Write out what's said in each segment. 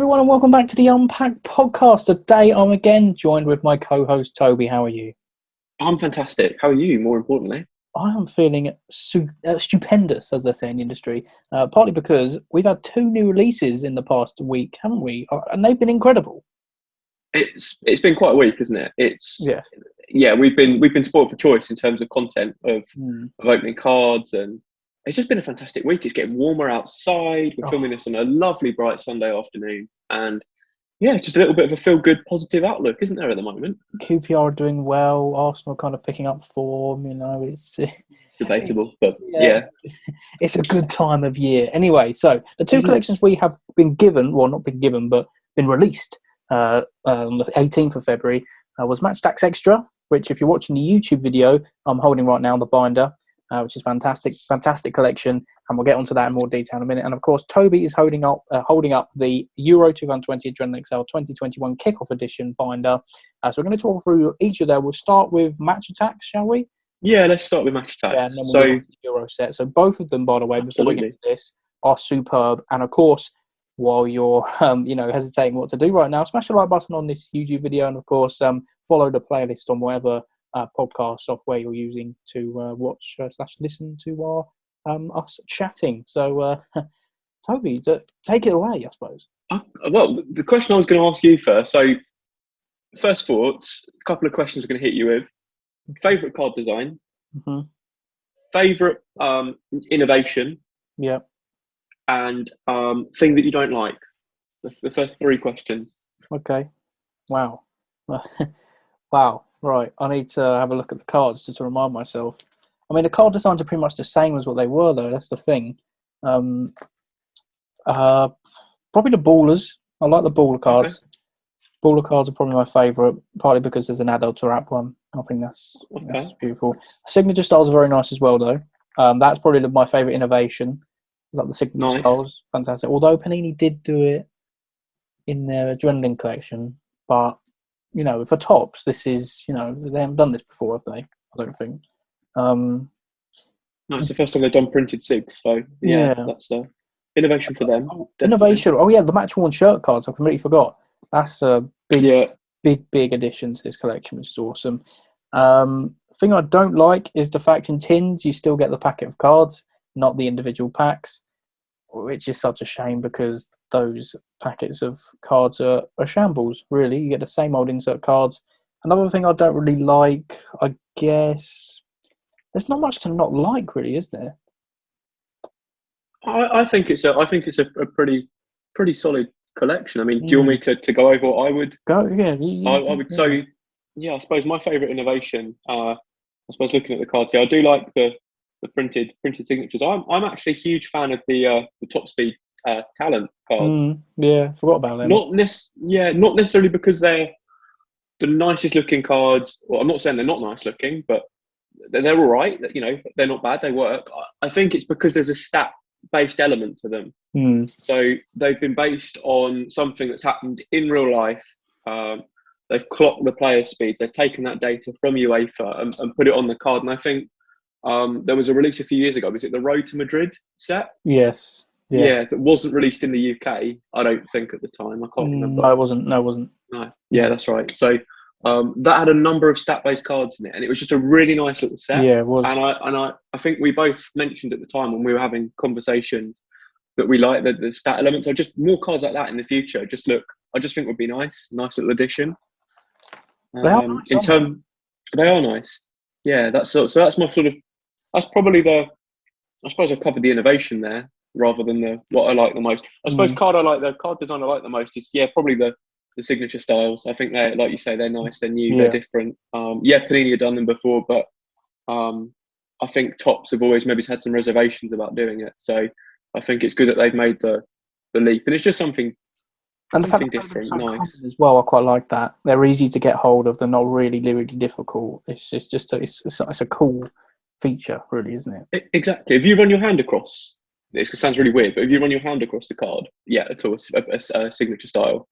everyone, and welcome back to the Unpacked Podcast. Today, I'm again joined with my co-host, Toby. How are you? I'm fantastic. How are you, more importantly? I am feeling stupendous, as they say in the industry, partly because we've had 2 new releases in the past week, haven't we? And they've been incredible. It's been quite a week, isn't it? Yes. Yeah, we've been spoiled for choice in terms of content of opening cards, and it's just been a fantastic week. It's getting warmer outside. We're filming this on a lovely bright Sunday afternoon, and yeah, just a little bit of a feel-good, positive outlook, isn't there, at the moment? QPR are doing well. Arsenal kind of picking up form. You know, it's debatable, but yeah. It's a good time of year. Anyway, so the 2 collections we have been given, well, not been given, but been released on the 18th of February was Attax Extra, which, if you're watching the YouTube video, I'm holding right now, the binder, which is fantastic collection, and we'll get onto that in more detail in a minute. And of course, Toby is holding up the Euro 2020 Adrenalyn XL 2021 Kickoff Edition binder. So we're going to talk through each of them. We'll start with Attax, shall we? Yeah, let's start with Attax. Yeah, and then we'll move on to the Euro set. So both of them, by the way, before we get to this, are superb. And of course, while you're hesitating what to do right now, smash the like button on this YouTube video, and of course follow the playlist on whatever podcast software you're using to watch / listen to our us chatting. So Toby, take it away, I suppose. Well, the question I was going to ask you first. So first thoughts, a couple of questions I'm going to hit you with. Favourite card design, favourite innovation, and thing that you don't like. The first 3 questions. Okay. Wow. Wow. Right. I need to have a look at the cards just to remind myself. I mean, the card designs are pretty much the same as what they were, though. That's the thing. Probably the Ballers. I like the Baller cards. Okay. Baller cards are probably my favourite, partly because there's an adult wrap one. I think that's beautiful. Signature styles are very nice as well, though. That's probably my favourite innovation. Like the signature styles, fantastic. Although Panini did do it in their Adrenalyn collection, but for Topps, this is they haven't done this before, have they? I don't think. No, it's the first time they've done printed SIGs, so yeah. That's the innovation for them. Innovation. Oh yeah, the match worn shirt cards. I completely forgot. That's a big addition to this collection, which is awesome. Thing I don't like is the fact in tins you still get the packet of cards, not the individual packs, which is such a shame because those packets of cards are shambles, really. You get the same old insert cards. Another thing I don't really like, I guess, there's not much to not like, really, is there? I think it's a pretty solid collection. I mean, do you want me to go over what I would go? Yeah, I would. So yeah, I suppose my favourite innovation. I suppose looking at the cards here, I do like the printed signatures. I'm actually a huge fan of the top speed talent cards. Forgot about them. Not necessarily because they're the nicest looking cards. Well, I'm not saying they're not nice looking, but they're all right. They're not bad. They work. I think it's because there's a stat based element to them. So they've been based on something that's happened in real life. They've clocked the player speeds. They've taken that data from UEFA and put it on the card. And I think there was a release a few years ago. Was it the Road to Madrid set? Yes. Yeah, that wasn't released in the UK, I don't think, at the time. I can't remember. No, it wasn't. No. Yeah, that's right. So that had a number of stat-based cards in it, and it was just a really nice little set. Yeah, it was. And I think we both mentioned at the time when we were having conversations that we like the stat elements. So just more cards like that in the future. I just think would be nice little addition. They are nice, they are nice. Yeah, that's my sort of. That's probably I suppose I covered the innovation there rather than what I like the most. I suppose the card design I like the most is probably the signature styles. I think they're, like you say, they're nice, they're new, they're different. Panini had done them before, but I think Topps have always maybe had some reservations about doing it. So I think it's good that they've made the leap, and it's just something. And the fact that they're so nice as well, I quite like that. They're easy to get hold of. They're not really difficult. It's a cool feature, really, isn't it? Exactly. If you run your hand across, it sounds really weird, but if you run your hand across the card, at all, a signature style.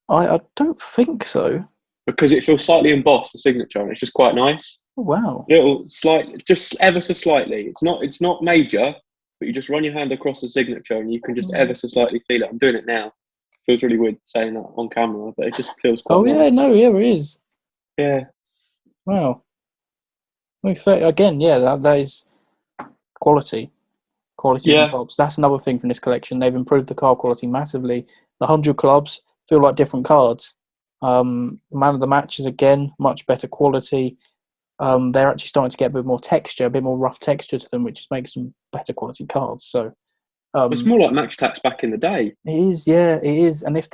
I don't think so. Because it feels slightly embossed, the signature, and it's just quite nice. Oh, wow. Little slight, just ever so slightly. It's not major, but you just run your hand across the signature and you can just ever so slightly feel it. I'm doing it now. feels really weird saying that on camera, but it just feels quite Oh yeah, nice. no, yeah, it is. Yeah. Wow. Again, yeah, that is quality. Quality from Yeah. Topps. That's another thing from this collection. They've improved the card quality massively. The 100 clubs feel like different cards. Man of the matches, again, much better quality. They're actually starting to get a bit more texture, a bit more rough texture to them, which makes them better quality cards. So It's more like Match Tax back in the day. it is, yeah, it is. And if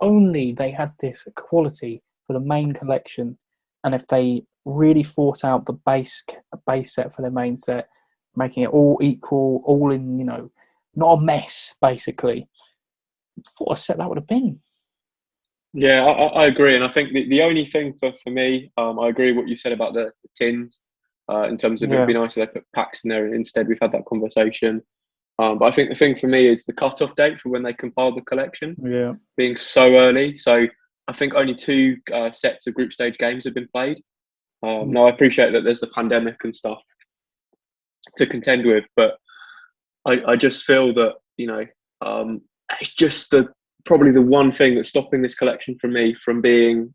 only they had this quality for the main collection, and if they really thought out the base set for their main set, making it all equal, all in, not a mess, basically. What a set that would have been. Yeah, I agree. And I think the only thing for me, I agree what you said about the tins, in terms of it'd be nice if they put packs in there. And instead, we've had that conversation. But I think the thing for me is the cut-off date for when they compiled the collection being so early. So I think only 2 sets of group stage games have been played. Now, I appreciate that there's the pandemic and stuff to contend with, but I just feel that, it's just probably the one thing that's stopping this collection from me from being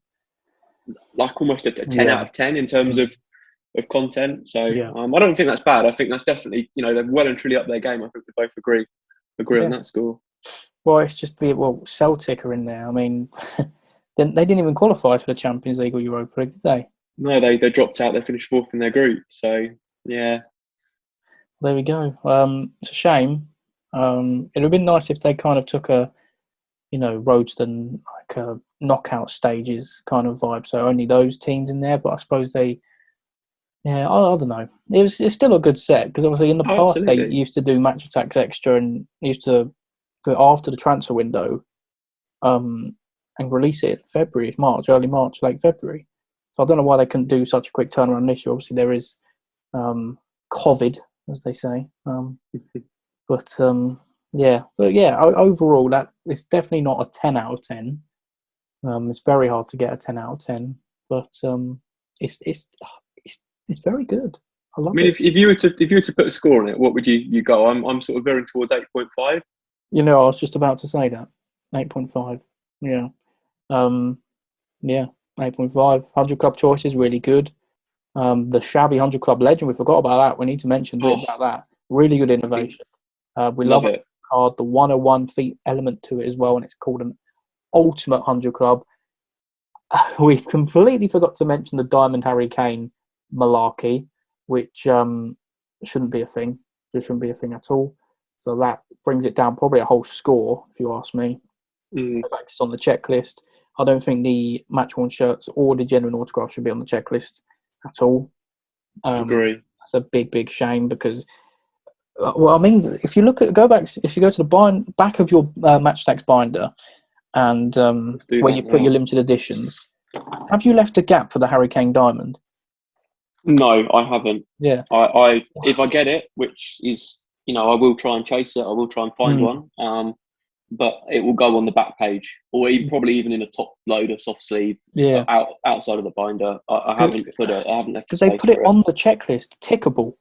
like almost a 10 out of 10 in terms of content. So I don't think that's bad. I think that's definitely, they're well and truly up their game. I think we both agree on that score. Well, it's just Celtic are in there. I mean, they didn't even qualify for the Champions League or Europa League, did they? No, they dropped out. They finished 4th in their group. So yeah, there we go. It's a shame. It would have been nice if they kind of took a, road to the like a knockout stages kind of vibe. So only those teams in there. But I suppose I don't know. It's still a good set because obviously in the past they used to do Match Attax Extra and used to go after the transfer window, and release it in February, early March, late February. So I don't know why they couldn't do such a quick turnaround this year. Obviously there is COVID, as they say. Overall, that it's definitely not a 10 out of 10. It's very hard to get a 10 out of 10, but it's very good. I love it. If you were to put a score on it, what would you go? I'm sort of veering towards 8.5. I was just about to say that 8.5. Yeah, 8.5. 100 Club Choice is really good. The shabby 100 Club Legend, we forgot about that. We need to mention a bit about that. Really good innovation. We love it. Card, the 101 feet element to it as well, and it's called an Ultimate 100 Club. We completely forgot to mention the Diamond Harry Kane malarkey, which shouldn't be a thing. There shouldn't be a thing at all. So that brings it down probably a whole score, if you ask me. In fact, it's on the checklist. I don't think the match-worn shirts or the genuine autograph should be on the checklist at all. Agree. That's a big, big shame because, if you go to the back of your Match Tax binder and where you put your limited editions, have you left a gap for the Harry Kane Diamond? No, I haven't. Yeah. I if I get it, which is, I will try and chase it. I will try and find one. But it will go on the back page, or probably even in a top loader soft sleeve. Yeah. Outside of the binder, I haven't left because they put it on the checklist, tickable,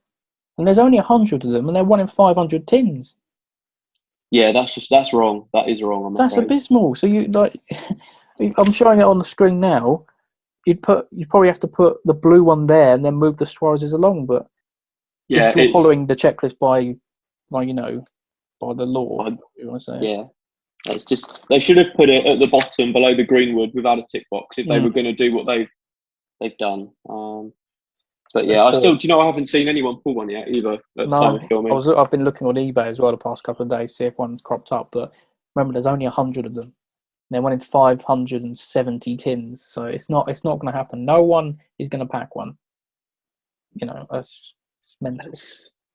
and there's only 100 of them, and they're 1 in 500 tins. Yeah, that's wrong. That is wrong. That's abysmal. So I'm showing it on the screen now. You probably have to put the blue one there and then move the Suarez's along. But if you're following the checklist by the law, you want to say. Yeah, it's just they should have put it at the bottom below the Greenwood without a tick box if they were going to do what they've done. But yeah, I haven't seen anyone pull one yet either at the time of filming. I've been looking on eBay as well the past couple of days to see if one's cropped up. But remember, there's only 100 of them. They're 1 in 570 tins, so it's not going to happen. No one is going to pack one. It's mental.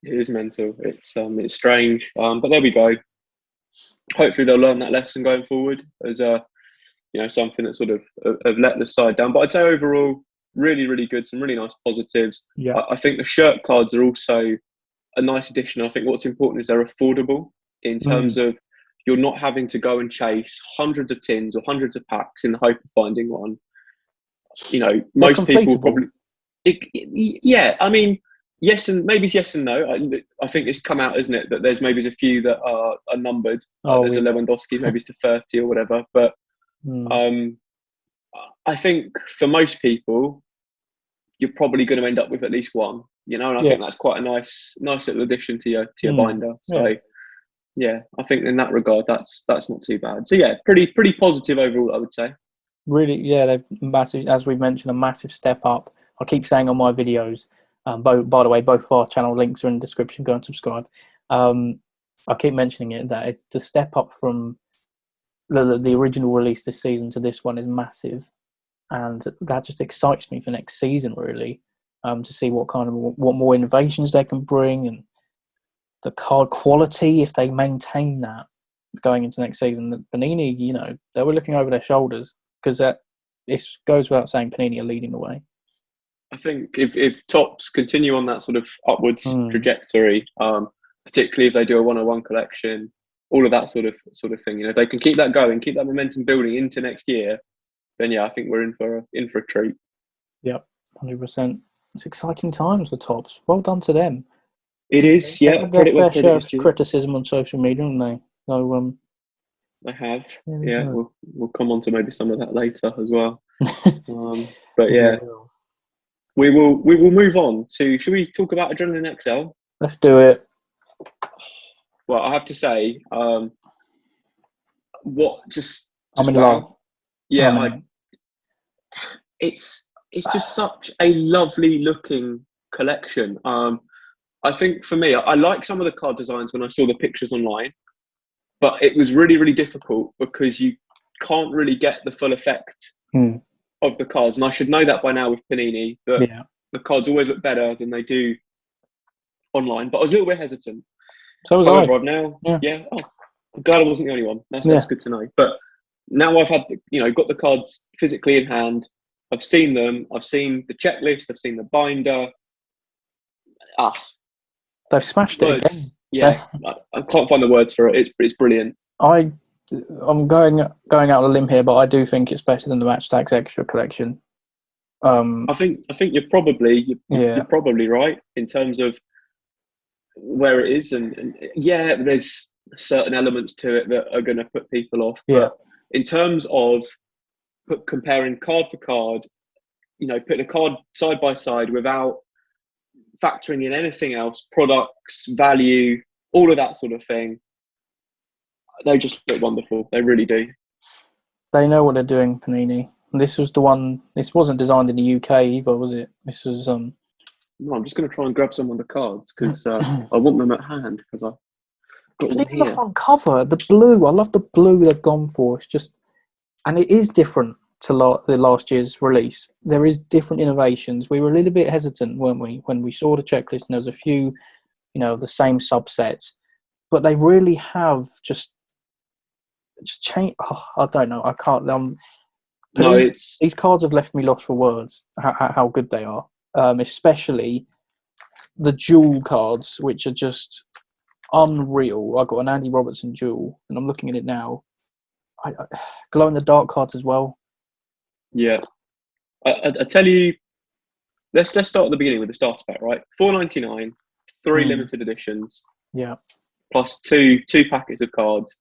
It is mental. It's strange. But there we go. Hopefully they'll learn that lesson going forward as something that sort of have let the side down. But I'd say overall, really, really good. Some really nice positives. Yeah. I think the shirt cards are also a nice addition. I think what's important is they're affordable in terms of you're not having to go and chase hundreds of tins or hundreds of packs in the hope of finding one. Most people probably. I mean, yes and maybe it's yes and no. I think it's come out, isn't it, that there's maybe a few that are numbered. There's a Lewandowski, maybe it's to 30 or whatever. But I think for most people, you're probably going to end up with at least one. And I think that's quite a nice little addition to your binder. So yeah, I think in that regard, that's not too bad. So yeah, pretty positive overall, I would say. Really, yeah, they've massive, as we've mentioned, a massive step up. I keep saying on my videos, by the way, both of our channel links are in the description. Go and subscribe. I keep mentioning it, that the step up from the original release this season to this one is massive, and that just excites me for next season, really, to see what more innovations they can bring, and the card quality, if they maintain that going into next season. Panini, they were looking over their shoulders, because it goes without saying Panini are leading the way. I think if Topps continue on that sort of upwards trajectory, particularly if they do a 101 collection, all of that sort of thing, if they can keep that going, keep that momentum building into next year, then yeah, I think we're in for a treat. Yep, 100%. It's exciting times for Topps. Well done to them. It is, yeah. They had their fair share of criticism on social media, haven't they? So, they have, yeah. We'll come on to maybe some of that later as well. But yeah, we will move on to. Should we talk about Adrenalyn XL? Let's do it. Well, I have to say, I'm in love. Yeah, it's just such a lovely looking collection. I think for me, I like some of the card designs when I saw the pictures online, but it was really, really difficult because you can't really get the full effect of the cards. And I should know that by now with Panini, that the cards always look better than they do online. But I was a little bit hesitant. So was I. I've now, I'm glad I wasn't the only one. That's good to know. But now I've had, got the cards physically in hand. I've seen them. I've seen the checklist. I've seen the binder. They've smashed it again. Yeah, I can't find the words for it. It's brilliant. I'm going out on a limb here, but I do think it's better than the Attax Extra collection. I think you're probably right in terms of where it is, and there's certain elements to it that are going to put people off. Yeah. But in terms of comparing card for card, putting a card side by side without factoring in anything else, products, value, all of that sort of thing, they just look wonderful. They really do. They know what they're doing, Panini. And this was the one. This wasn't designed in the UK either, was it? This was. No, I'm just going to try and grab some of the cards because I want them at hand because I've got one here. The front cover, the blue. I love the blue they've gone for. It's just, and it is different to the last year's release. There is different innovations. We were a little bit hesitant, weren't we, when we saw the checklist, and there was a few, of the same subsets, but they really have just changed. I don't know. I can't. These cards have left me lost for words. How good they are, especially the jewel cards, which are just unreal. I got an Andy Robertson jewel, and I'm looking at it now. Glow in the dark cards as well. Yeah, I tell you, let's start at the beginning with the starter pack, right? $4.99, 3 limited editions, plus two packets of cards.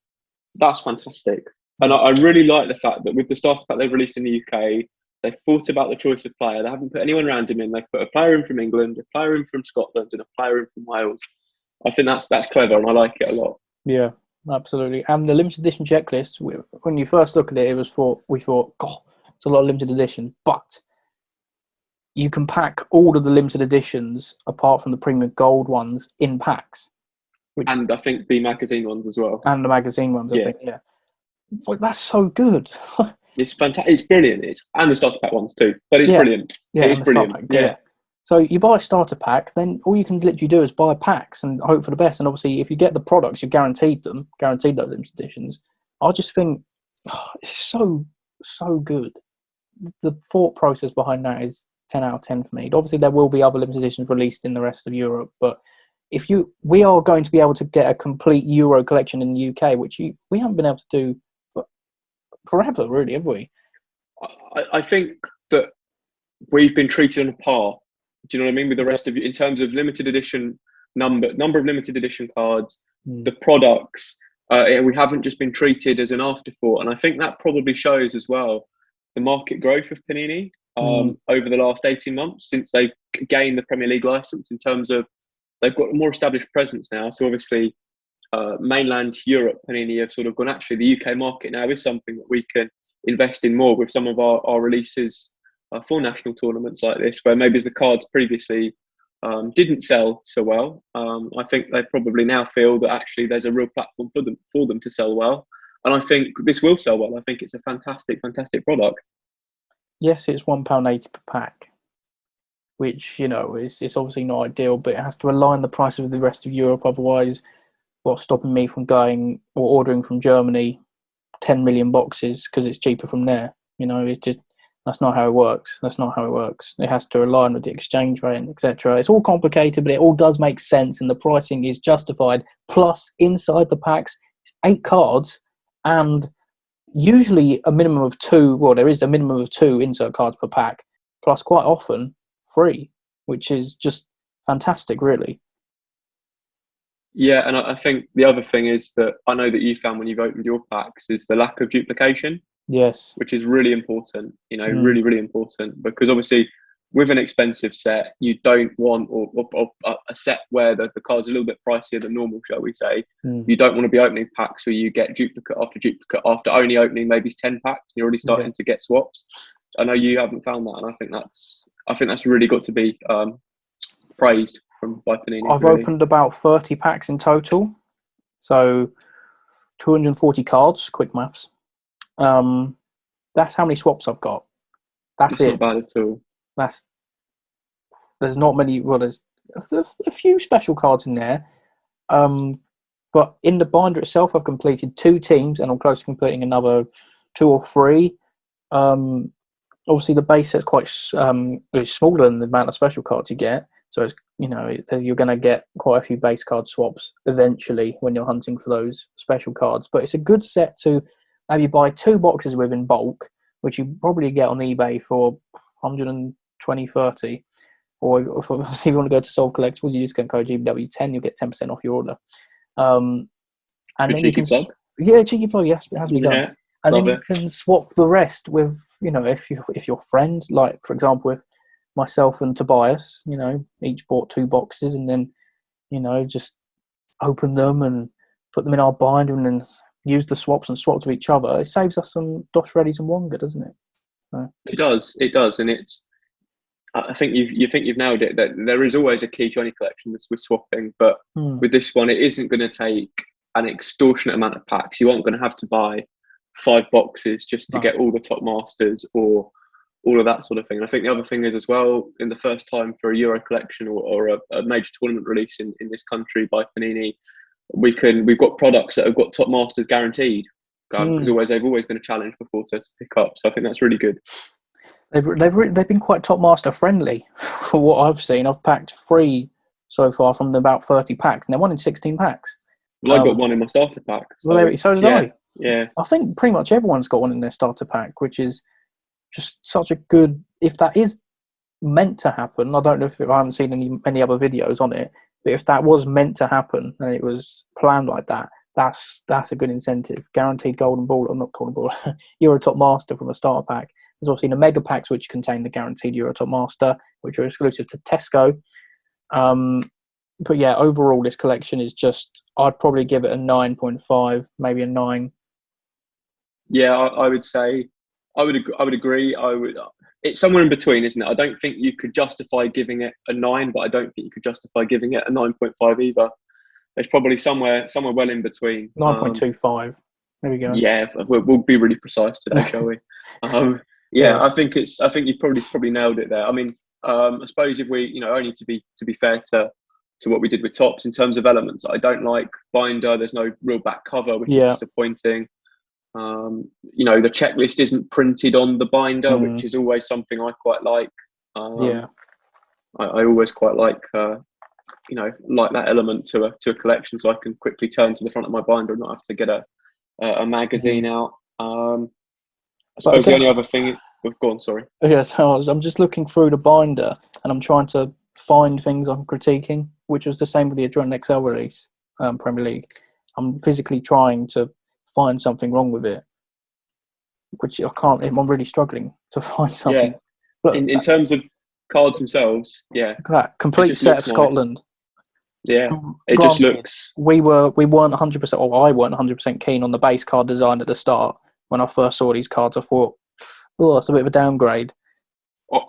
That's fantastic, and I really like the fact that with the starter pack they've released in the UK, they've thought about the choice of player. They haven't put anyone random in. They've put a player in from England, a player in from Scotland, and a player in from Wales. I think that's clever, and I like it a lot. Yeah, absolutely. And the limited edition checklist, when you first look at it, we thought, God, it's a lot of limited edition, but you can pack all of the limited editions apart from the premium gold ones in packs. And I think the magazine ones as well. And the magazine ones, I think, Well, that's so good. It's fantastic. It's brilliant. And the starter pack ones too. But it's brilliant. Yeah, it's brilliant. Pack, So you buy a starter pack, then all you can literally do is buy packs and hope for the best. And obviously, if you get the products, you're guaranteed those limited editions. I just think it's so good. The thought process behind that is 10 out of 10 for me. Obviously, there will be other limited editions released in the rest of Europe, but we are going to be able to get a complete Euro collection in the UK, which we haven't been able to do forever, really, have we? I think that we've been treated on a par Do you know what I mean? With the rest of you, in terms of limited edition number of limited edition cards, the products, we haven't just been treated as an afterthought, and I think that probably shows as well the market growth of Panini over the last 18 months since they gained the Premier League license. In terms of they've got a more established presence now, so obviously mainland Europe Panini have sort of gone, actually the UK market now is something that we can invest in more with some of our releases for national tournaments like this, where maybe the cards previously didn't sell so well. I think they probably now feel that actually there's a real platform for them to sell well, and I think this will sell well. I think it's a fantastic product. Yes, it's £1.80 per pack, which, you know, it's obviously not ideal, but it has to align the price of the rest of Europe. Otherwise, what's stopping me from going or ordering from Germany 10 million boxes because it's cheaper from there? You know, it's just, that's not how it works. It has to align with the exchange rate, etc. It's all complicated, but it all does make sense, and the pricing is justified. Plus, inside the packs, it's 8 cards, and usually a minimum of 2. Well, there is a minimum of 2 insert cards per pack, plus quite often free, which is just fantastic, really. Yeah, and I think the other thing is that I know that you found when you've opened your packs is the lack of duplication. Yes. Which is really important, you know, really important, because obviously with an expensive set, you don't want, or a set where the card's a little bit pricier than normal, shall we say, you don't want to be opening packs where you get duplicate after only opening maybe 10 packs. You're already starting to get swaps. I know you haven't found that, and I think that's really got to be praised by Panini. I've opened about 30 packs in total, so 240 cards. Quick maths. That's how many swaps I've got. That's it. Not bad at all. There's not many. Well, there's a few special cards in there, but in the binder itself, I've completed 2 teams, and I'm close to completing another 2 or 3. Obviously, the base set's quite smaller than the amount of special cards you get, so it's, you know, you're going to get quite a few base card swaps eventually when you're hunting for those special cards. But it's a good set to maybe buy 2 boxes with in bulk, which you probably get on eBay for 120, 30. Or if you want to go to Soul Collectibles, you just get code GBW10, you'll get 10% off your order. And good then you can plug. Yeah, cheeky plug, yes, it has to be done. Yeah, and then you can swap the rest with, you know, if your friend, like for example with myself and Tobias, you know, each bought 2 boxes, and then, you know, just open them and put them in our binder and then use the swaps and swap to each other. It saves us some Dosh Readies and Wonga, doesn't it? So. It does, and it's. I think you've nailed it. That there is always a key to any collection with swapping, but with this one, it isn't going to take an extortionate amount of packs. You aren't going to have to buy 5 boxes just to get all the top masters or all of that sort of thing. And I think the other thing is as well, in the first time for a Euro collection or a major tournament release in this country by Panini, we've got products that have got top masters guaranteed, because they've always been a challenge before to pick up. So I think that's really good. They've been quite top master friendly for what I've seen. I've packed 3 so far from about 30 packs, and they're 1 in 16 packs. Well, I got 1 in my starter pack. So did I. Yeah. I think pretty much everyone's got 1 in their starter pack, which is just such a good. If that is meant to happen, I don't know if I haven't seen any other videos on it, but if that was meant to happen and it was planned like that, that's a good incentive. Guaranteed golden ball, or not golden ball, Euro top master from a starter pack. There's obviously the mega packs, which contain the guaranteed Euro top master, which are exclusive to Tesco. But yeah, overall, this collection is just, I'd probably give it a 9.5, maybe a 9. Yeah, I would say, I would agree. It's somewhere in between, isn't it? I don't think you could justify giving it a 9, but I don't think you could justify giving it a 9.5 either. It's probably somewhere well in between. 9.25. There we go. Yeah, we'll be really precise today, shall we? Yeah, I think you probably nailed it there. I mean, I suppose if we, you know, only to be fair to what we did with Topps in terms of elements, I don't like binder. There's no real back cover, which is disappointing. You know, the checklist isn't printed on the binder, which is always something I quite like. I always quite like like that element to a collection, so I can quickly turn to the front of my binder and not have to get a magazine out. I suppose the only other thing. Go on, sorry. Yeah, so I'm just looking through the binder and I'm trying to find things I'm critiquing, which was the same with the Adrenalyn XL release, Premier League. I'm physically trying to find something wrong with it, which I can't. I'm really struggling to find something. Yeah. But In terms of cards themselves, yeah, that it complete just set of looks nice. Scotland. Yeah, it just Granted, looks. we weren't 100%, or I weren't 100% keen on the base card design at the start. When I first saw these cards, I thought, oh, that's a bit of a downgrade.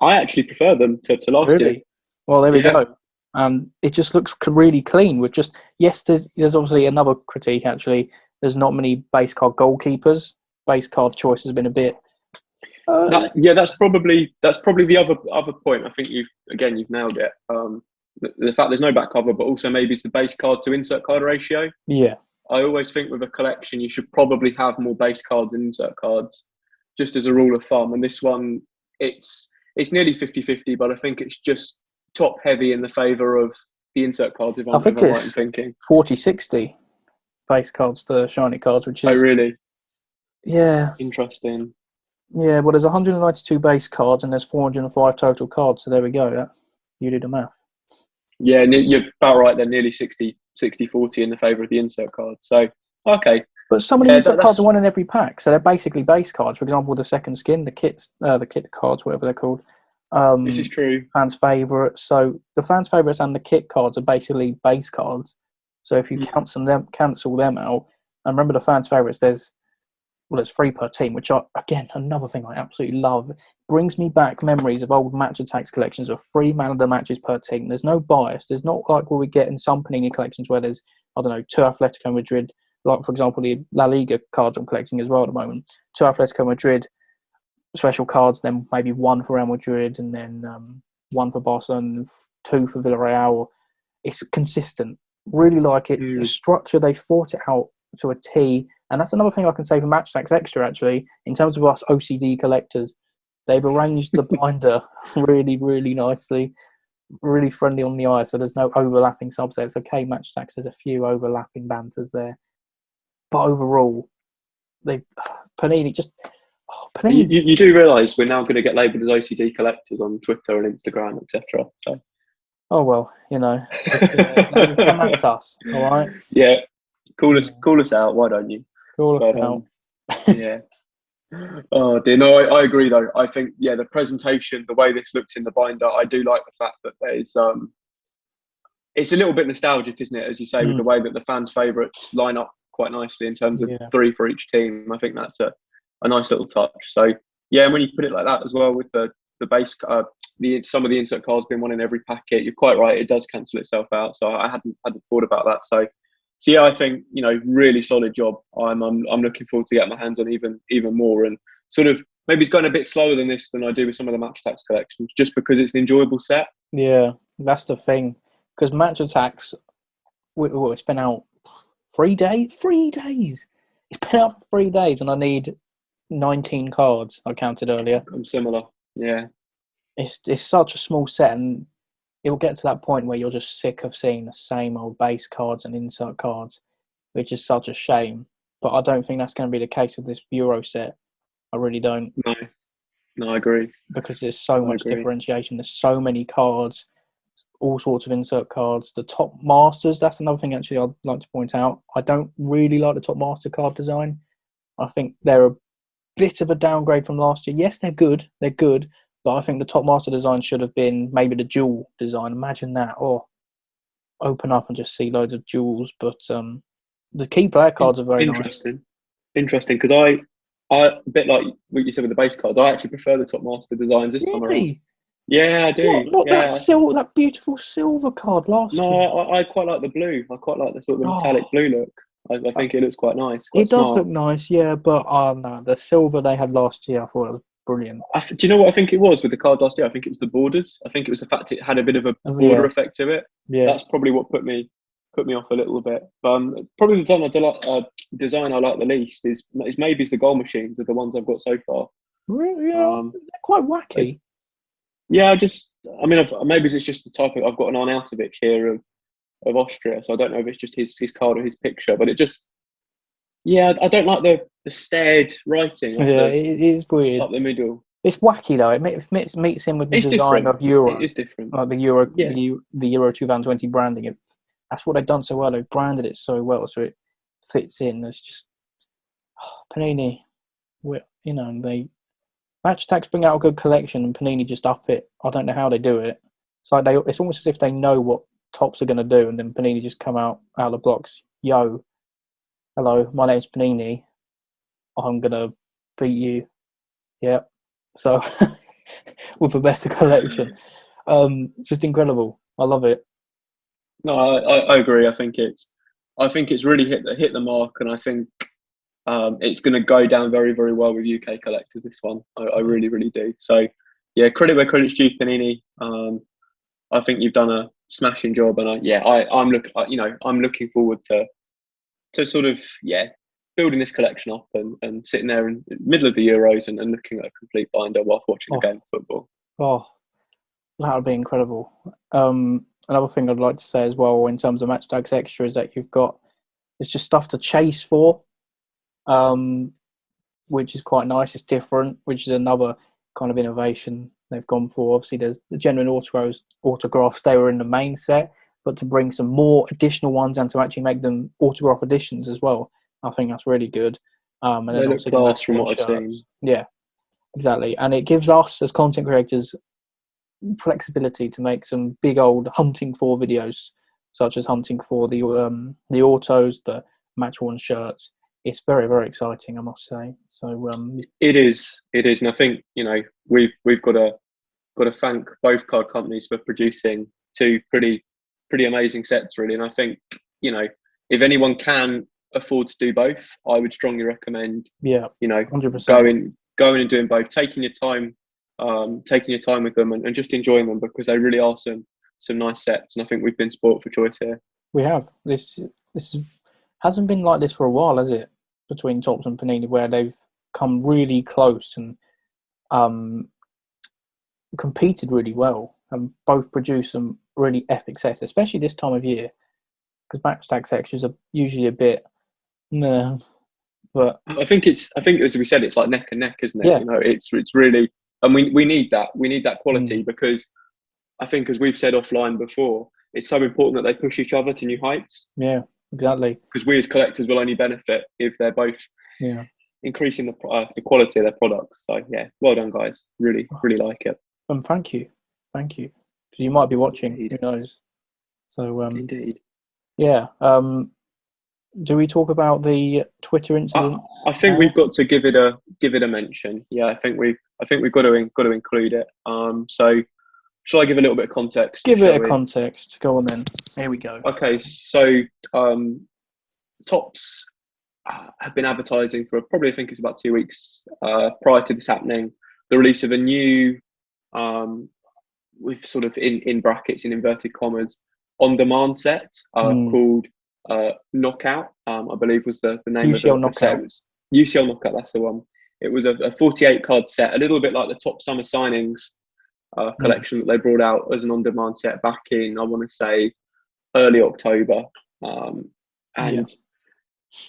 I actually prefer them to last year. Really? Well, there we Yeah. go. And it just looks really clean. With just there's obviously another critique. Actually, there's not many base card goalkeepers. Base card choice has been a bit. That's probably the other point. I think you've nailed it. The fact there's no back cover, but also maybe it's the base card to insert card ratio. Yeah. I always think with a collection, you should probably have more base cards than insert cards, just as a rule of thumb. And this one, it's nearly 50-50, but I think it's just top heavy in the favour of the insert cards, if I'm right in thinking. 40-60 base cards to shiny cards, which is... Oh, really? Yeah. Interesting. Yeah, well, there's 192 base cards and there's 405 total cards, so there we go. You do the math. Yeah, you're about right. They're nearly 60-40 in the favour of the insert cards. So, okay. But some of the insert cards are one in every pack, so they're basically base cards. For example, the second skin, the kit cards, whatever they're called. This is true. Fans' favourites. So the fans' favourites and the kit cards are basically base cards. So if you cancel them out, and remember the fans' favourites, there's 3 per team, which are, again, another thing I absolutely love. Brings me back memories of old Match Attax collections of 3 man of the matches per team. There's no bias. There's not like what we get in some Panini collections where there's, 2 Atletico Madrid, like, for example, the La Liga cards I'm collecting as well at the moment. 2 Atletico Madrid special cards, then maybe 1 for Real Madrid, and then 1 for Barcelona, 2 for Villarreal. It's consistent. Really like it. The structure, they thought it out to a T. And that's another thing I can say for Match Attax Extra, actually. In terms of us OCD collectors, they've arranged the binder really, really nicely. Really friendly on the eye, so there's no overlapping subsets. Okay, Match Attax, there's a few overlapping banters there. But overall, Panini just... Panini. You do realise we're now going to get labelled as OCD collectors on Twitter and Instagram, etc. So. Oh, well, come at us, all right? Yeah, call us out. Why don't you? Call us out. Yeah. Oh dear, no, I agree though. I think the presentation, the way this looks in the binder, I do like the fact that there's it's a little bit nostalgic, isn't it? As you say, with the way that the fans' favourites line up quite nicely in terms of 3 for each team. I think that's a nice little touch. So yeah, and when you put it like that as well, with the base, some of the insert cards being 1 in every packet, you're quite right. It does cancel itself out. So I hadn't thought about that. So yeah, I think really solid job. I'm looking forward to getting my hands on even more, and sort of maybe it's going a bit slower than I do with some of the Match Attax collections, just because it's an enjoyable set. Yeah, that's the thing. Because Match Attax, it's been out 3 days. 3 days. It's been out for 3 days, and I need 19 cards. I counted earlier. I'm similar. Yeah. It's such a small set, and it will get to that point where you're just sick of seeing the same old base cards and insert cards, which is such a shame. But I don't think that's going to be the case with this Euro set. I really don't. No, I agree. Because there's so much differentiation. There's so many cards, all sorts of insert cards. The Top Masters, that's another thing actually I'd like to point out. I don't really like the Top Master card design. I think they're a bit of a downgrade from last year. Yes, they're good. But I think the Top Master design should have been maybe the jewel design. Imagine that. Or open up and just see loads of jewels. But the key player cards are very nice. Interesting, because I a bit like what you said with the base cards, I actually prefer the Top Master designs this time around. Yeah, I do. Not that beautiful silver card last year. No, I quite like the blue. I quite like the sort of metallic blue look. I think it looks quite nice. It does look nice, yeah, but no, the silver they had last year, I thought it was brilliant. Do you know what I think it was with the card last year? I think it was the borders. I think it was the fact it had a bit of a border effect to it. Yeah, that's probably what put me off a little bit. Probably the design I like the least is maybe the goal machines are the ones I've got so far. Really? Yeah, they're quite wacky. Yeah, maybe it's just the type of, I've got an Arnautovic here of Austria, so I don't know if it's just his card or his picture, but it just, I don't like the stared writing. It is weird. Up the middle. It's wacky though. It meets in with the It's design different. of Euro, It is different. like the Euro, Yeah. the Euro 2020 branding. That's what they've done so well. They've branded it so well, so it fits in. It's just Panini. They Attax bring out a good collection, and Panini just up it. I don't know how they do it. It's like it's almost as if they know what Topps are going to do, and then Panini just come out of the blocks. Yo, hello, my name's Panini. I'm gonna beat you. Yeah. So with a better collection, just incredible. I love it. No, I agree. I think it's really hit the mark, and I think it's going to go down very, very well with UK collectors. This one, I really, really do. So, yeah, credit where credit's due, Panini. I think you've done a smashing job, and I'm looking forward to sort of building this collection up and sitting there in the middle of the Euros and looking at a complete binder whilst watching a game of football. Oh, that would be incredible. Another thing I'd like to say as well in terms of Attax Extra is that it's just stuff to chase for, which is quite nice. It's different, which is another kind of innovation they've gone for. Obviously, there's the genuine autographs. They were in the main set, but to bring some more additional ones and to actually make them autograph editions as well, I think that's really good. And they then look class from what I've seen. Yeah, exactly. And it gives us as content creators flexibility to make some big old hunting for videos, such as hunting for the autos, the match worn shirts. It's very, very exciting, I must say. So it is, and I think we've got to thank both card companies for producing two pretty amazing sets, really. And I think if anyone can afford to do both, I would strongly recommend 100%. going and doing both, taking your time with them and just enjoying them, because they really are some nice sets, and I think we've been spoilt for choice here. We have. This hasn't been like this for a while, has it? Between Topps and Panini, where they've come really close and competed really well, and both produced some really epic sets, especially this time of year, because Attax Extras are usually a bit meh. But I think as we said, it's like neck and neck, isn't it? Yeah. It's really, and we need that. We need that quality because I think, as we've said offline before, it's so important that they push each other to new heights. Yeah, exactly. Because we as collectors will only benefit if they're both increasing the quality of their products. So yeah, well done, guys. Really, really like it. Thank you. You might be watching. Indeed. Who knows? So indeed. Yeah. Do we talk about the Twitter incident? I think we've got to give it a mention. Yeah, I think we've got to include it. So shall I give a little bit of context? Give it a context. Go on then. Here we go. Okay, so Topps have been advertising for probably, I think it's about 2 weeks prior to this happening, the release of a new, with sort of in brackets, in inverted commas, on-demand set called Knockout. I believe was the name UCL of the set. UCL Knockout, that's the one. It was a 48 card set, a little bit like the Top Summer Signings collection that they brought out as an on-demand set back in, I want to say, early October. And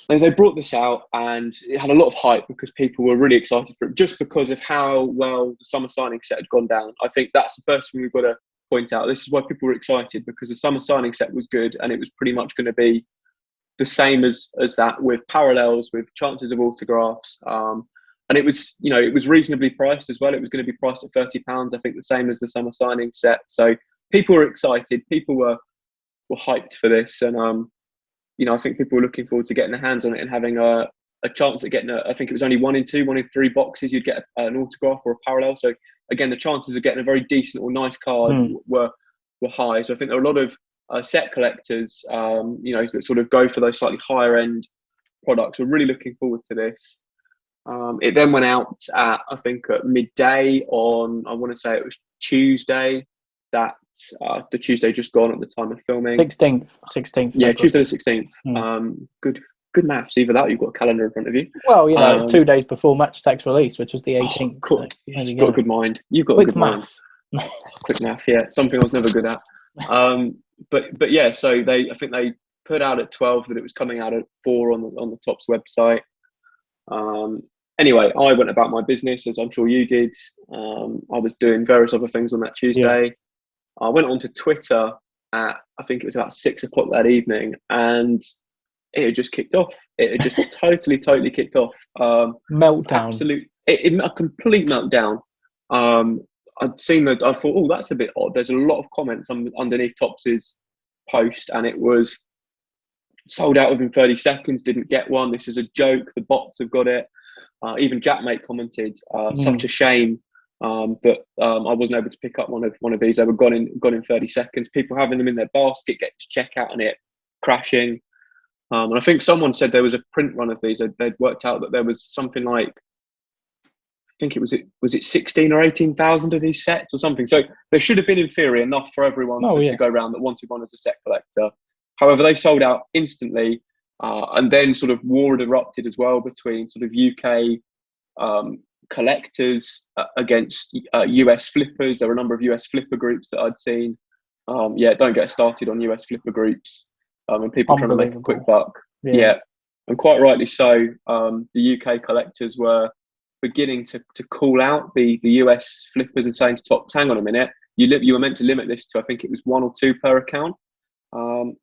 they brought this out, and it had a lot of hype because people were really excited for it, just because of how well the summer signing set had gone down. I think that's the first thing we've got to point out. This is why people were excited, because the summer signing set was good, and it was pretty much going to be the same as that, with parallels, with chances of autographs. And it was, it was reasonably priced as well. It was going to be priced at £30, I think, the same as the summer signing set. So people were excited. People were hyped for this, and I think people were looking forward to getting their hands on it and having a chance at getting I think it was only 1 in 2, 1 in 3 boxes you'd get an autograph or a parallel. So again, the chances of getting a very decent or nice card were high. So I think there are a lot of set collectors, that sort of go for those slightly higher end products. We're really looking forward to this. It then went out at, I think, at midday on, I want to say it was Tuesday, that the Tuesday just gone at the time of filming. 16th. Yeah, Tuesday the 16th. Good maths. Either that or you've got a calendar in front of you. Well, it's 2 days before Attax release, which was the 18th. Cool. You've got a good mind. You've got a good mind. Quick math, yeah. Something I was never good at. But yeah, so I think they put out at 12 that it was coming out at 4 on the Topps website. anyway, I went about my business, as I'm sure you did. I was doing various other things on that Tuesday. Yeah. I went onto Twitter at, I think it was about 6 o'clock that evening, and it had just kicked off. It had just totally kicked off. Meltdown. A complete meltdown. I'd seen that. I thought, oh, that's a bit odd. There's a lot of comments underneath Topps's post, and it was sold out within 30 seconds. Didn't get one. This is a joke. The bots have got it. Even Jackmate commented, such a shame that I wasn't able to pick up one of these. They were gone in 30 seconds. People having them in their basket, get to check out and it crashing. And I think someone said there was a print run of these. They'd worked out that there was something like, I think was it 16 or 18,000 of these sets or something. So they should have been in theory enough for everyone to go around that wanted one as a set collector. However, they sold out instantly, and then sort of war had erupted as well between sort of UK collectors against US flippers. There were a number of US flipper groups that I'd seen. Don't get started on US flipper groups. And people trying to make a quick buck. Yeah. And quite rightly so. The UK collectors were beginning to call out the US flippers and saying to Topps, hang on a minute, you were meant to limit this to, I think it was 1 or 2 per account.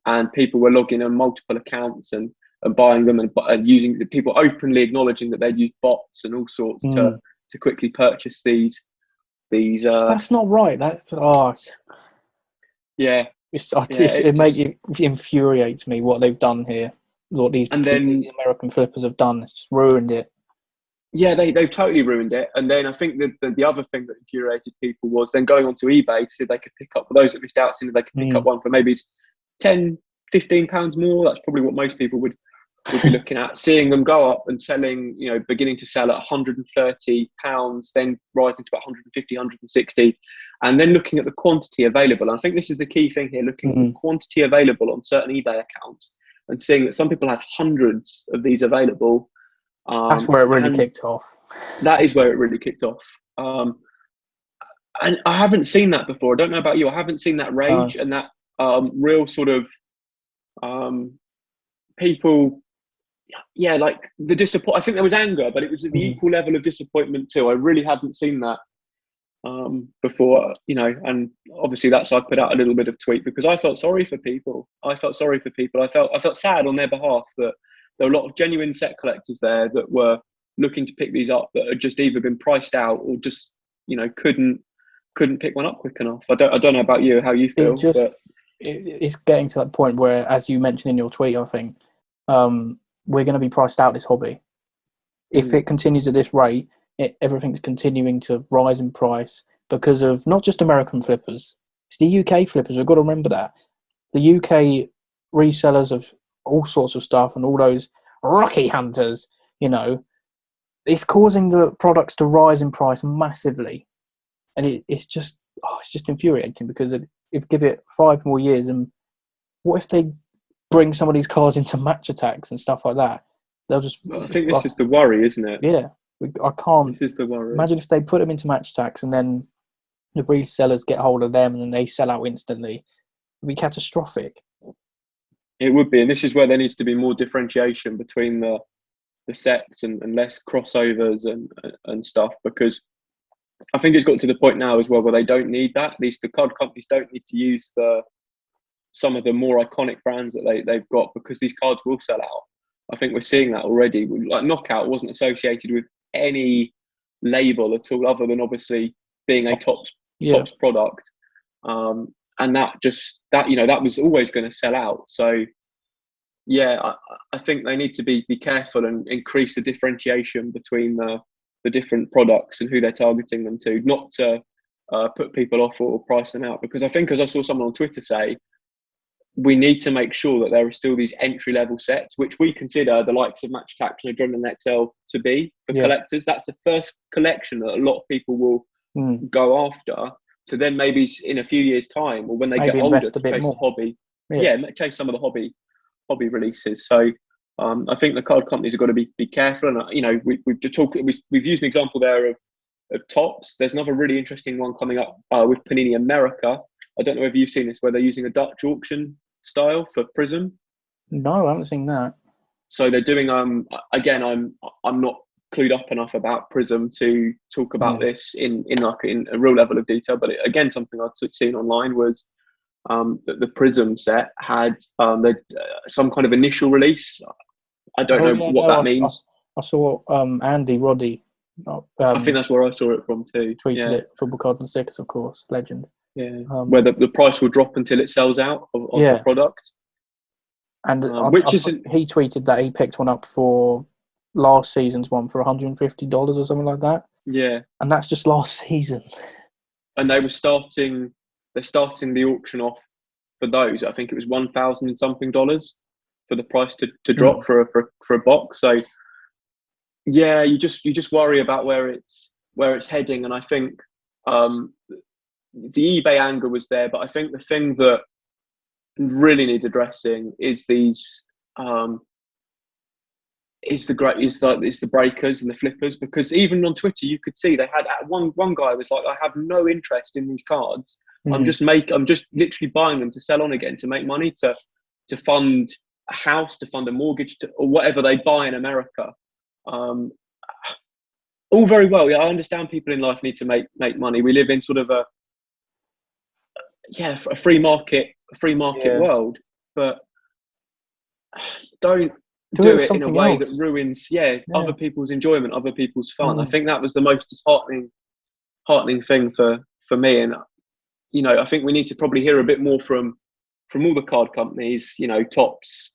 And people were logging on multiple accounts and buying them and using people openly acknowledging that they'd use bots and all sorts to quickly purchase these. That's not right. It infuriates me what they've done here. What these the American flippers have done. It's just ruined it. Yeah, they've totally ruined it. And then I think the other thing that infuriated people was then going onto eBay to see if they could pick up, for those that missed out, seeing if they could pick up one for maybe £10-15 more. That's probably what most people would be looking at. Seeing them go up and selling, beginning to sell at £130, then rising to about 150, 160, and then looking at the quantity available. And I think this is the key thing here, looking at the quantity available on certain eBay accounts and seeing that some people had hundreds of these available. That's where it really kicked off. That is where it really kicked off. And I haven't seen that before. I don't know about you. I haven't seen that rage and that real sort of people, like the disappointment. I think there was anger, but it was at the equal level of disappointment too. I really hadn't seen that before, and obviously I put out a little bit of tweet because I felt sorry for people. I felt sad on their behalf that there were a lot of genuine set collectors there that were looking to pick these up that had just either been priced out or just, couldn't pick one up quick enough. I don't know about you, how you feel. It's getting to that point where, as you mentioned in your tweet, I think, we're going to be priced out this hobby. If it continues at this rate, everything's continuing to rise in price because of not just American flippers. It's the UK flippers. We've got to remember that. The UK resellers of all sorts of stuff and all those Rocky hunters, it's causing the products to rise in price massively. And it's just infuriating because if give it 5 more years, and what if they bring some of these cars into match Attax and stuff like that? They'll just. I think this is the worry, isn't it? Yeah, I can't. This is the worry. Imagine if they put them into match Attax and then the resellers get hold of them and then they sell out instantly. It'd be catastrophic. It would be, and this is where there needs to be more differentiation between the sets and less crossovers and stuff, because I think it's got to the point now as well where they don't need that. The card companies don't need to use some of the more iconic brands that they've got, because these cards will sell out. I think we're seeing that already. Like Knockout wasn't associated with any label at all, other than obviously being a Topps product. And that was always going to sell out. So, I think they need to be careful and increase the differentiation between the different products and who they're targeting them to, not to put people off or price them out. Because I think, as I saw someone on Twitter say, we need to make sure that there are still these entry-level sets, which we consider the likes of Match Attax and Adrenalyn XL to be for collectors. That's the first collection that a lot of people will go after. So then maybe in a few years' time, or when they get older, to chase the hobby. Chase some of the hobby releases. So I think the card companies have got to be careful. And we've used an example there of Topps. There's another really interesting one coming up with Panini America. I don't know if you've seen this, where they're using a Dutch auction style for Prism. No, I haven't seen that. So they're doing again, I'm not clued up enough about Prism to talk about this in a real level of detail. But again, something I'd seen online was that the Prism set had some kind of initial release. I don't know what that means. I saw Andy Roddy. I think that's where I saw it from too. Tweeted it. Football Cards and Stickers, of course, legend. Yeah, where the price will drop until it sells out of the product. And he tweeted that he picked one up for last season's one for $150 or something like that. Yeah, and that's just last season. And they're starting the auction off for those. I think it was $1,000 and something for the price to drop for a box. So yeah, you just worry about where it's heading. And I think the eBay anger was there, but I think the thing that really needs addressing is these is the breakers and the flippers, because even on Twitter you could see they had one guy was like, I have no interest in these cards. I'm just literally buying them to sell on again, to make money, to fund a house, to fund a mortgage, or whatever they buy in America. All very well. Yeah, I understand people in life need to make money. We live in sort of a free market world, but don't do it in a way that ruins other people's enjoyment, other people's fun. I think that was the most disheartening thing for me. And I think we need to probably hear a bit more from all the card companies, Topps,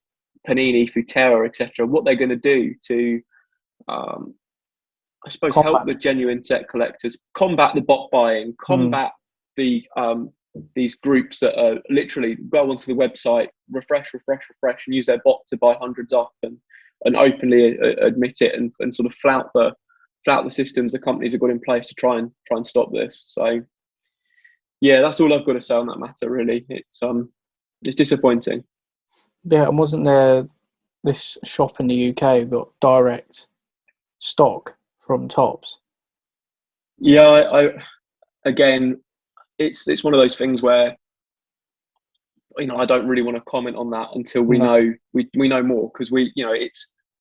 Panini, Futera, etc., what they're going to do to I suppose help the genuine set collectors, combat the bot buying, combat these groups that are literally go onto the website, refresh, and use their bot to buy hundreds up and openly admit it and sort of flout the systems the companies have got in place to try and stop this. So yeah, that's all I've got to say on that matter. Really, it's disappointing. Yeah, and wasn't there this shop in the UK got direct stock from Topps? Yeah, I again, it's one of those things where I don't really want to comment on that until we know more, because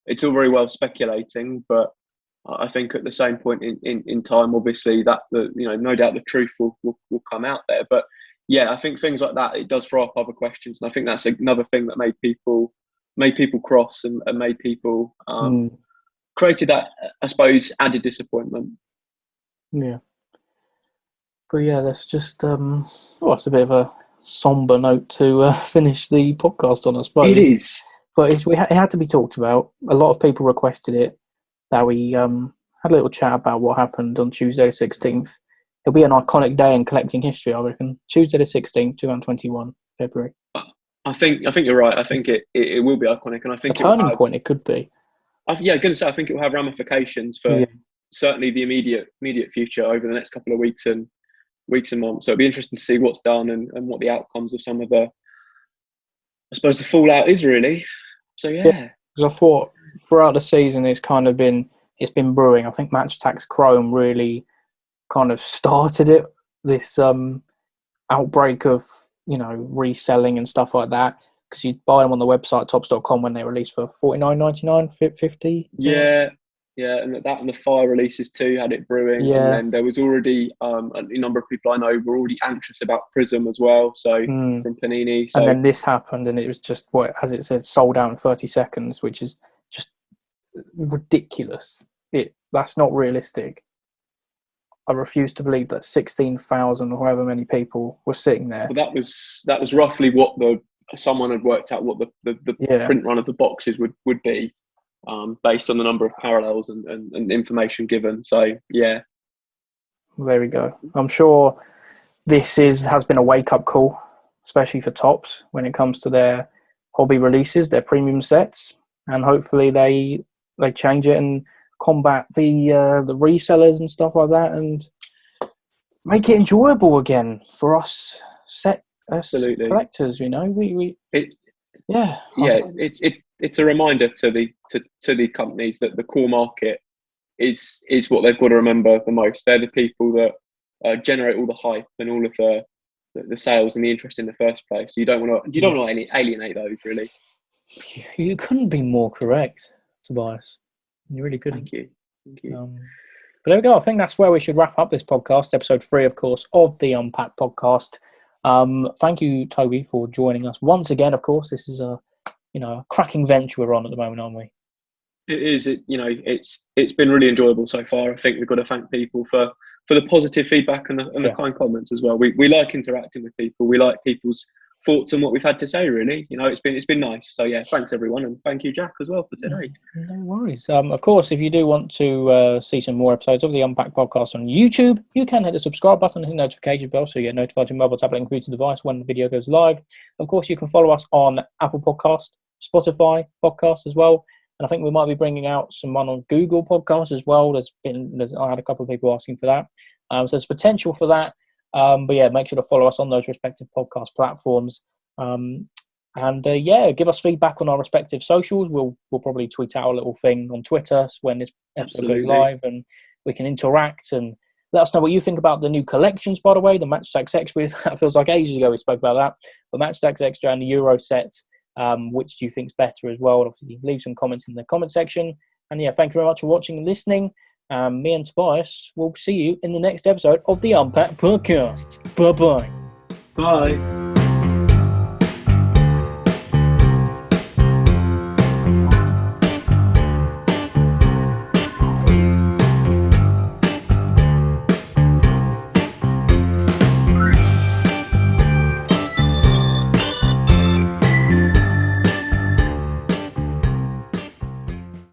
it's all very well speculating, but I think at the same point in time, obviously that no doubt the truth will come out there. But yeah, I think things like that, it does throw up other questions, and I think that's another thing that made people cross and made people created that, I suppose, added disappointment. Yeah. But yeah, that's just it's a bit of a somber note to finish the podcast on, I suppose. It is, but it had to be talked about. A lot of people requested it, that we had a little chat about what happened on Tuesday the 16th. It'll be an iconic day in collecting history, I reckon. Tuesday the 16th, 2021, February. I think you're right. I think it will be iconic, and I think a turning point. It could be. I'm going to say I think it will have ramifications for certainly the immediate future over the next couple of weeks and months. So it'll be interesting to see what's done and what the outcomes of some of the, I suppose, the fallout is really. So yeah, because I thought throughout the season it's been brewing. I think Attax Chrome really kind of started it. This outbreak of reselling and stuff like that, because you buy them on the website Topps.com when they release for $49.99, $50. Yeah, and that and the Fire releases too had it brewing. Yeah. And then there was already a number of people I know were already anxious about Prism as well. So from Panini. So. And then this happened, and it was just as it said, sold out in 30 seconds, which is just ridiculous. That's not realistic. I refuse to believe that 16,000 or however many people were sitting there. But that was roughly what someone had worked out what the print run of the boxes would be. Based on the number of parallels and information given. So, yeah. There we go. I'm sure this has been a wake-up call, especially for Topps, when it comes to their hobby releases, their premium sets, and hopefully they change it and combat the resellers and stuff like that and make it enjoyable again for us collectors, It's a reminder to the companies that the core market is what they've got to remember the most. They're the people that generate all the hype and all of the sales and the interest in the first place. So you don't want to alienate those, really. You couldn't be more correct, Tobias. You really couldn't. Thank you. Thank you. But there we go. I think that's where we should wrap up this podcast, episode 3, of course, of the Unpacked Podcast. Thank you, Toby, for joining us once again. Of course, this is a cracking venture we're on at the moment, aren't we? It is. It's been really enjoyable so far. I think we've got to thank people for the positive feedback and the kind comments as well. We like interacting with people. We like people's thoughts on what we've had to say. Really, it's been nice. So yeah, thanks everyone, and thank you, Jack, as well for today. No worries. Of course, if you do want to see some more episodes of the Unpacked Podcast on YouTube, you can hit the subscribe button and hit the notification bell so you get notified to your mobile, tablet, and computer device when the video goes live. Of course, you can follow us on Apple Podcast, Spotify Podcast as well. And I think we might be bringing out someone on Google Podcasts as well. I had a couple of people asking for that. So there's potential for that. But yeah, make sure to follow us on those respective podcast platforms. Give us feedback on our respective socials. We'll probably tweet out a little thing on Twitter when this episode goes live, and we can interact and let us know what you think about the new collections, by the way, the Matchsticks Extra. That feels like ages ago we spoke about that. But Matchsticks Extra and the Euro sets. Which do you think's better as well? And obviously, leave some comments in the comment section. And yeah, thank you very much for watching and listening. Me and Tobias will see you in the next episode of the Unpacked Podcast. Bye-bye. Bye.